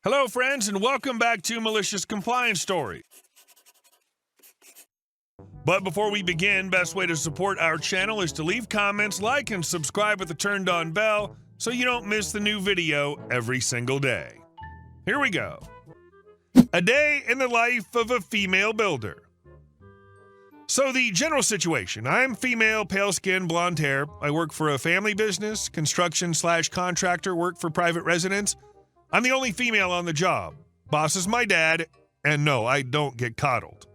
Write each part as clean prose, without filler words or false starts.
Hello, friends, and welcome back to Malicious Compliance Story. But before we begin, best way to support our channel is to leave comments, like, and subscribe with the turned-on bell so you don't miss the new video every single day. Here we go. A day in the life of a female builder. So the general situation, I'm female, pale skin, blonde hair. I work for a family business, construction/contractor, work for private residents. I'm the only female on the job. Boss is my dad, and no, I don't get coddled.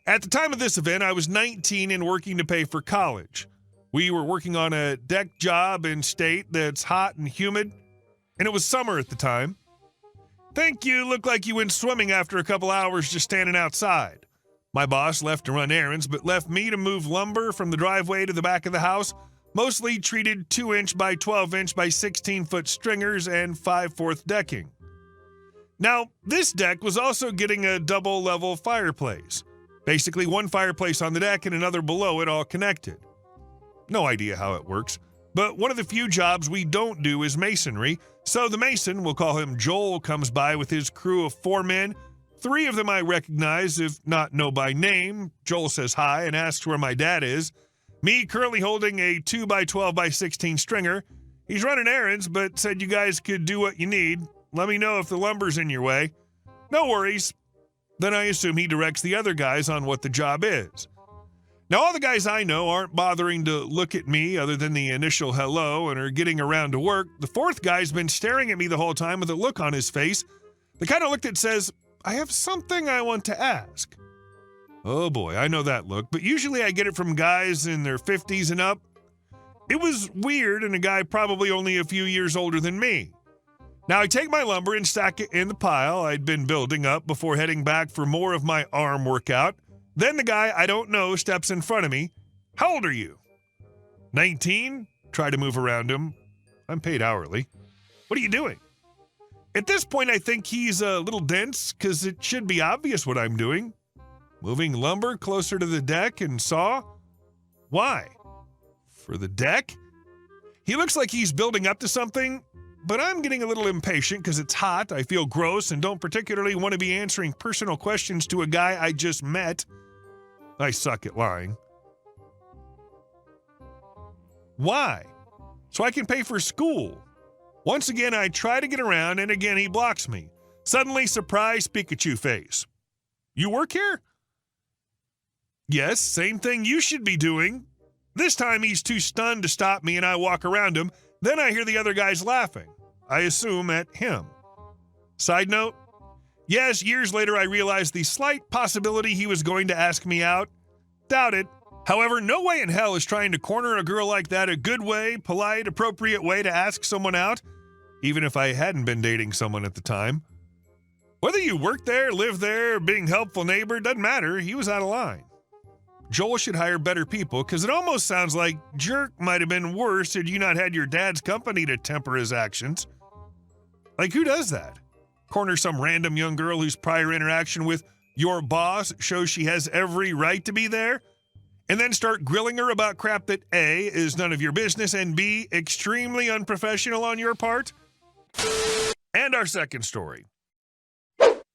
At the time of this event, I was 19 and working to pay for college. We were working on a deck job in state that's hot and humid, and it was summer at the time. Think you look like you went swimming after a couple hours just standing outside. My boss left to run errands, but left me to move lumber from the driveway to the back of the house, mostly treated 2-inch by 12-inch by 16-foot stringers and 5/4 decking. Now, this deck was also getting a double-level fireplace. Basically, one fireplace on the deck and another below it all connected. No idea how it works, but one of the few jobs we don't do is masonry, so the mason, we'll call him Joel, comes by with his crew of 4 men. 3 of them I recognize, if not know by name. Joel says hi and asks where my dad is. Me currently holding a 2x12 by 16 stringer. He's running errands, but said you guys could do what you need. Let me know if the lumber's in your way. No worries. Then I assume he directs the other guys on what the job is. Now, all the guys I know aren't bothering to look at me other than the initial hello and are getting around to work. The 4th guy's been staring at me the whole time with a look on his face, the kind of look that says, I have something I want to ask. Oh boy, I know that look, but usually I get it from guys in their 50s and up. It was weird, and a guy probably only a few years older than me. Now I take my lumber and stack it in the pile I'd been building up before heading back for more of my arm workout. Then the guy I don't know steps in front of me. How old are you? 19? Try to move around him. I'm paid hourly. What are you doing? At this point, I think he's a little dense, because it should be obvious what I'm doing. Moving lumber closer to the deck and saw? Why? For the deck? He looks like he's building up to something, but I'm getting a little impatient because it's hot, I feel gross, and don't particularly want to be answering personal questions to a guy I just met. I suck at lying. Why? So I can pay for school. Once again, I try to get around, and again he blocks me. Suddenly, surprise Pikachu face. You work here? Yes, same thing you should be doing. This time he's too stunned to stop me and I walk around him. Then I hear the other guys laughing. I assume at him. Side note, yes, years later I realized the slight possibility he was going to ask me out. Doubt it. However, no way in hell is trying to corner a girl like that a good way, polite, appropriate way to ask someone out, even if I hadn't been dating someone at the time. Whether you work there, live there, being helpful neighbor, doesn't matter. He was out of line. Joel should hire better people, because it almost sounds like jerk might have been worse had you not had your dad's company to temper his actions. Like, who does that? Corner some random young girl whose prior interaction with your boss shows she has every right to be there, and then start grilling her about crap that A, is none of your business, and B, extremely unprofessional on your part? And our second story.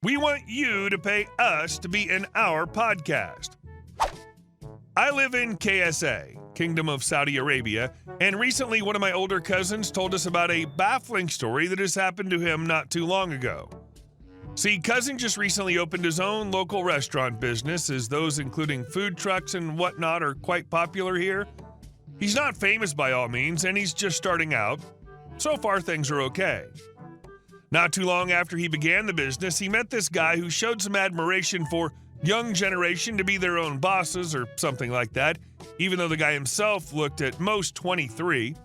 We want you to pay us to be in our podcast. I live in KSA, Kingdom of Saudi Arabia, and recently one of my older cousins told us about a baffling story that has happened to him not too long ago. See, cousin just recently opened his own local restaurant business, as those including food trucks and whatnot are quite popular here. He's not famous by all means, and he's just starting out. So far, things are okay. Not too long after he began the business, he met this guy who showed some admiration for young generation to be their own bosses or something like that, even though the guy himself looked at most 23.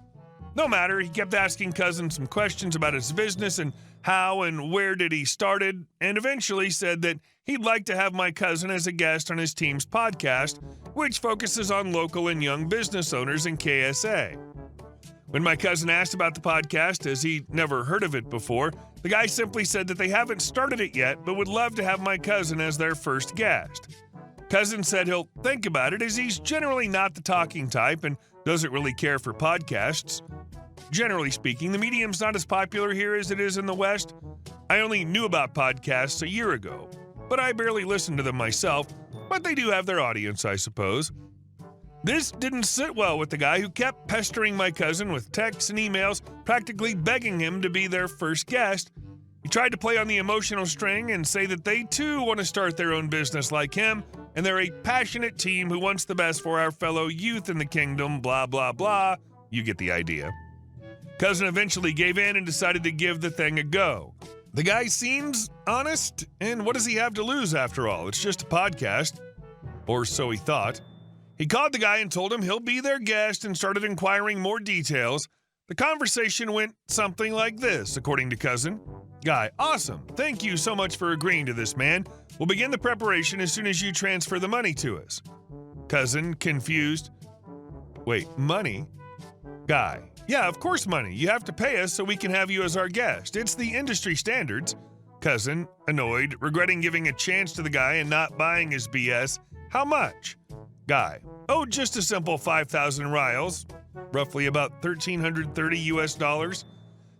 No matter, he kept asking cousin some questions about his business and how and where did he started, and eventually said that he'd like to have my cousin as a guest on his team's podcast, which focuses on local and young business owners in KSA. When my cousin asked about the podcast, as he'd never heard of it before, the guy simply said that they haven't started it yet, but would love to have my cousin as their first guest. Cousin said he'll think about it, as he's generally not the talking type and doesn't really care for podcasts. Generally speaking, the medium's not as popular here as it is in the West. I only knew about podcasts a year ago, but I barely listen to them myself, but they do have their audience, I suppose. This didn't sit well with the guy who kept pestering my cousin with texts and emails, practically begging him to be their first guest. He tried to play on the emotional string and say that they too want to start their own business like him, and they're a passionate team who wants the best for our fellow youth in the kingdom, blah, blah, blah. You get the idea. Cousin eventually gave in and decided to give the thing a go. The guy seems honest, and what does he have to lose after all? It's just a podcast. Or so he thought. He called the guy and told him he'll be their guest and started inquiring more details. The conversation went something like this, according to Cousin. Guy, awesome. Thank you so much for agreeing to this, man. We'll begin the preparation as soon as you transfer the money to us. Cousin, confused. Wait, money? Guy, yeah, of course money. You have to pay us so we can have you as our guest. It's the industry standards. Cousin, annoyed, regretting giving a chance to the guy and not buying his BS. How much? Guy, oh, just a simple 5,000 rials, roughly about $1,330 US.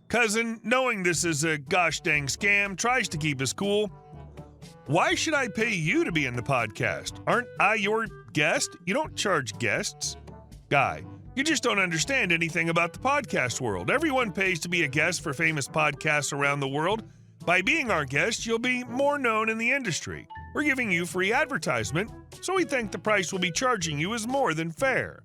Cousin, knowing this is a gosh dang scam, tries to keep his cool. Why should I pay you to be in the podcast? Aren't I your guest? You don't charge guests. Guy, you just don't understand anything about the podcast world. Everyone pays to be a guest for famous podcasts around the world. By being our guest, you'll be more known in the industry. We're giving you free advertisement, so we think the price we'll be charging you is more than fair.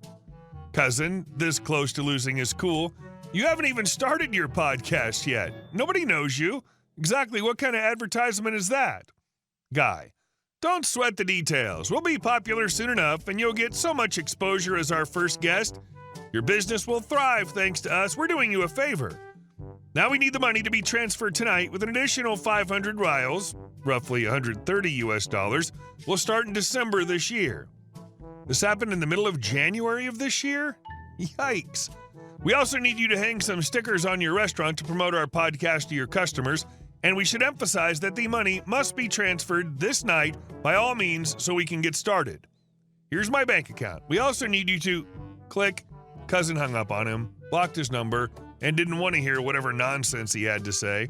Cousin, this close to losing his cool, you haven't even started your podcast yet. Nobody knows you. Exactly what kind of advertisement is that? Guy, don't sweat the details. We'll be popular soon enough, and you'll get so much exposure as our first guest. Your business will thrive thanks to us. We're doing you a favor. Now we need the money to be transferred tonight with an additional 500 rials, roughly $130 US. Will start in December this year. This happened in the middle of January of this year? Yikes. We also need you to hang some stickers on your restaurant to promote our podcast to your customers, and we should emphasize that the money must be transferred this night by all means so we can get started. Here's my bank account. We also need you to click. Cousin hung up on him, blocked his number, and didn't want to hear whatever nonsense he had to say.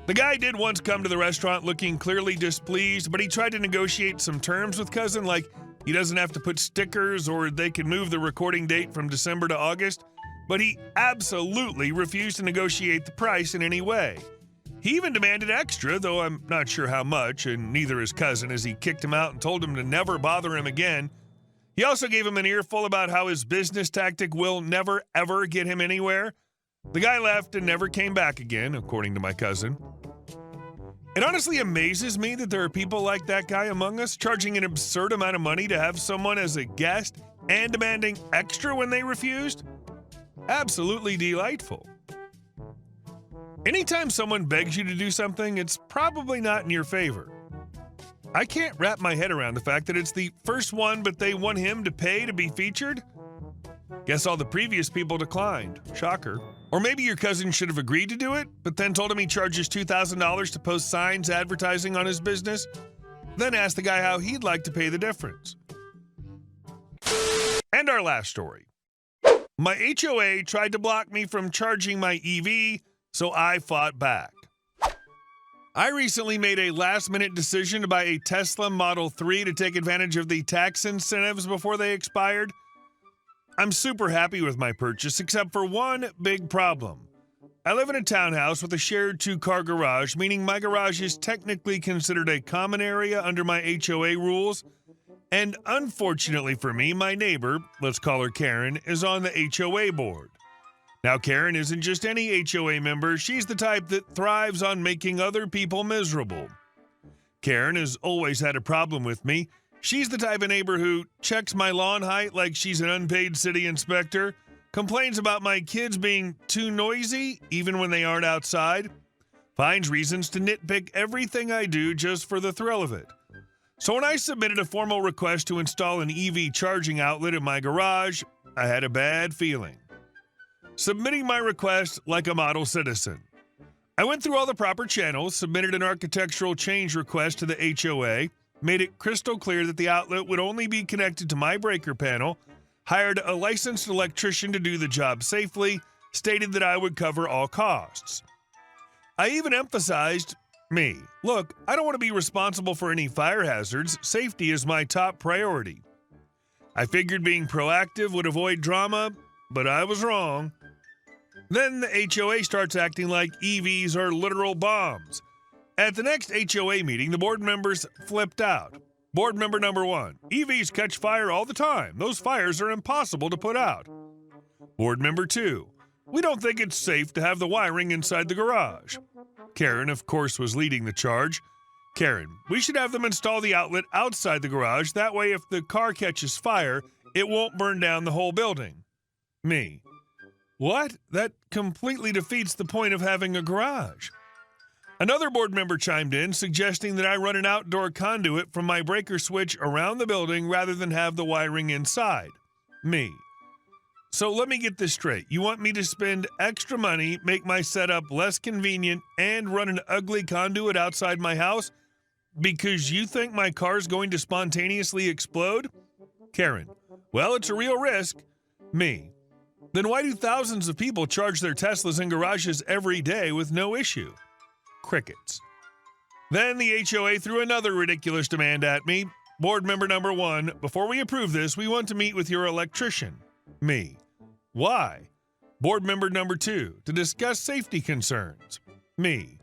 The guy did once come to the restaurant looking clearly displeased, but he tried to negotiate some terms with Cousin, like he doesn't have to put stickers or they could move the recording date from December to August, but he absolutely refused to negotiate the price in any way. He even demanded extra, though I'm not sure how much, and neither is Cousin, as he kicked him out and told him to never bother him again. He also gave him an earful about how his business tactic will never, ever get him anywhere. The guy left and never came back again, according to my cousin. It honestly amazes me that there are people like that guy among us, charging an absurd amount of money to have someone as a guest and demanding extra when they refused. Absolutely delightful. Anytime someone begs you to do something, it's probably not in your favor. I can't wrap my head around the fact that it's the first one, but they want him to pay to be featured. Guess all the previous people declined. Shocker. Or maybe your cousin should have agreed to do it, but then told him he charges $2,000 to post signs advertising on his business. Then asked the guy how he'd like to pay the difference. And our last story. My HOA tried to block me from charging my EV, so I fought back. I recently made a last-minute decision to buy a Tesla Model 3 to take advantage of the tax incentives before they expired. I'm super happy with my purchase, except for one big problem. I live in a townhouse with a shared 2-car garage, meaning my garage is technically considered a common area under my HOA rules. And unfortunately for me, my neighbor, let's call her Karen, is on the HOA board. Now, Karen isn't just any HOA member, she's the type that thrives on making other people miserable. Karen has always had a problem with me. She's the type of neighbor who checks my lawn height like she's an unpaid city inspector, complains about my kids being too noisy even when they aren't outside, finds reasons to nitpick everything I do just for the thrill of it. So when I submitted a formal request to install an EV charging outlet in my garage, I had a bad feeling. Submitting my request like a model citizen. I went through all the proper channels, submitted an architectural change request to the HOA, made it crystal clear that the outlet would only be connected to my breaker panel, hired a licensed electrician to do the job safely, stated that I would cover all costs. I even emphasized, look, I don't want to be responsible for any fire hazards. Safety is my top priority. I figured being proactive would avoid drama, but I was wrong. Then the HOA starts acting like EVs are literal bombs. At the next HOA meeting, the board members flipped out. Board member number 1, EVs catch fire all the time. Those fires are impossible to put out. Board member 2, we don't think it's safe to have the wiring inside the garage. Karen, of course, was leading the charge. Karen, we should have them install the outlet outside the garage. That way, if the car catches fire, it won't burn down the whole building. Me, what? That completely defeats the point of having a garage. Another board member chimed in, suggesting that I run an outdoor conduit from my breaker switch around the building rather than have the wiring inside. Me, so let me get this straight. You want me to spend extra money, make my setup less convenient, and run an ugly conduit outside my house because you think my car's going to spontaneously explode? Karen, well, it's a real risk. Me, then why do thousands of people charge their Teslas in garages every day with no issue? Crickets. Then the HOA threw another ridiculous demand at me. Board member number 1, before we approve this, we want to meet with your electrician. Me, why? Board member number 2, to discuss safety concerns. Me,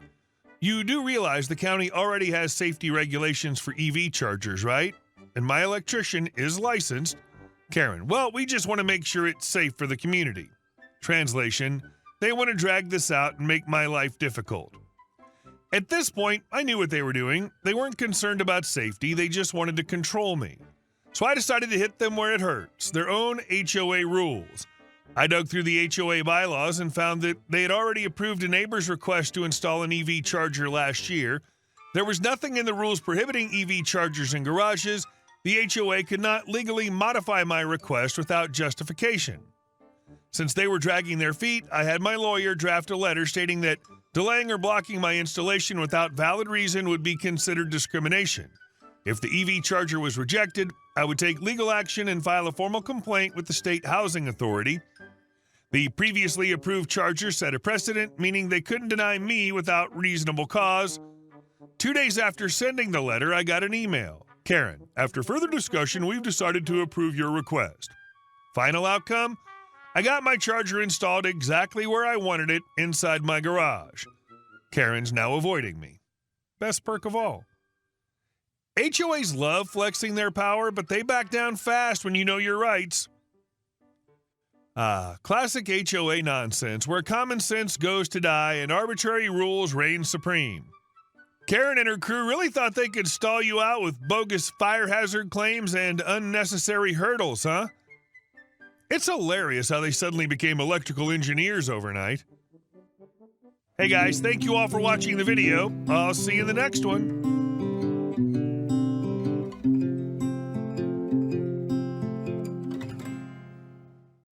you do realize the county already has safety regulations for EV chargers, right? And my electrician is licensed. Karen, well, we just want to make sure it's safe for the community. Translation, they want to drag this out and make my life difficult. At this point, I knew what they were doing. They weren't concerned about safety, they just wanted to control me. So I decided to hit them where it hurts, their own HOA rules. I dug through the HOA bylaws and found that they had already approved a neighbor's request to install an EV charger last year. There was nothing in the rules prohibiting EV chargers in garages. The HOA could not legally modify my request without justification. Since they were dragging their feet, I had my lawyer draft a letter stating that delaying or blocking my installation without valid reason would be considered discrimination. If the EV charger was rejected, I would take legal action and file a formal complaint with the state housing authority. The previously approved charger set a precedent, meaning they couldn't deny me without reasonable cause. 2 days after sending the letter, I got an email. Karen, after further discussion, we've decided to approve your request. Final outcome? I got my charger installed exactly where I wanted it, inside my garage. Karen's now avoiding me. Best perk of all. HOAs love flexing their power, but they back down fast when you know your rights. Classic HOA nonsense, where common sense goes to die and arbitrary rules reign supreme. Karen and her crew really thought they could stall you out with bogus fire hazard claims and unnecessary hurdles, huh? It's hilarious how they suddenly became electrical engineers overnight. Hey guys, thank you all for watching the video. I'll see you in the next one.